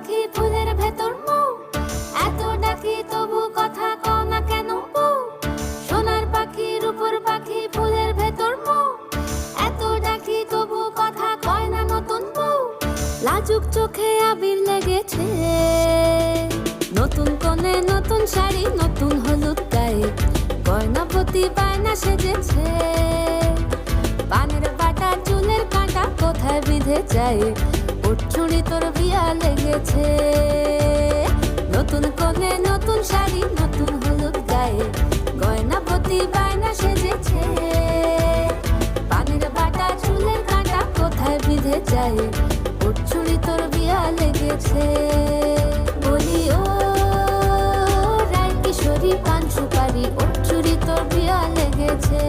পাখি ফুলের ভেতর মৌ, এত ডাকি তবু কথা কও না কেন বউ? সোনার পাখি রূপোর পাখি ফুলের ভেতর মৌ, এত ডাকি তবু কথা কয় না নতুন বউ। লাজুক চোখে আবির লেগেছে, নতুন কোণে নতুন শাড়ি নতুন হলুদ গায়ে, গয়নাপতি বায়না সেজেছে। পানের বাটা চুলের কাঁটা কোথায় বিঁধে যায়, ওর চুড়ি তোর বিয়া লেগেছে। নতুন কোণে নতুন শাড়ি নতুন হলুদ গায়ে, গয়নাপতি বায়না সেজেছে। পানের বাটা চুলের কাঁটা কোথায় বিঁধে যায়, ওর চুড়ি তোর বিয়া লেগেছে। বলি ও রায় কিশোরী পান সুপারি, ওর চুড়ি তোর বিয়া লেগেছে।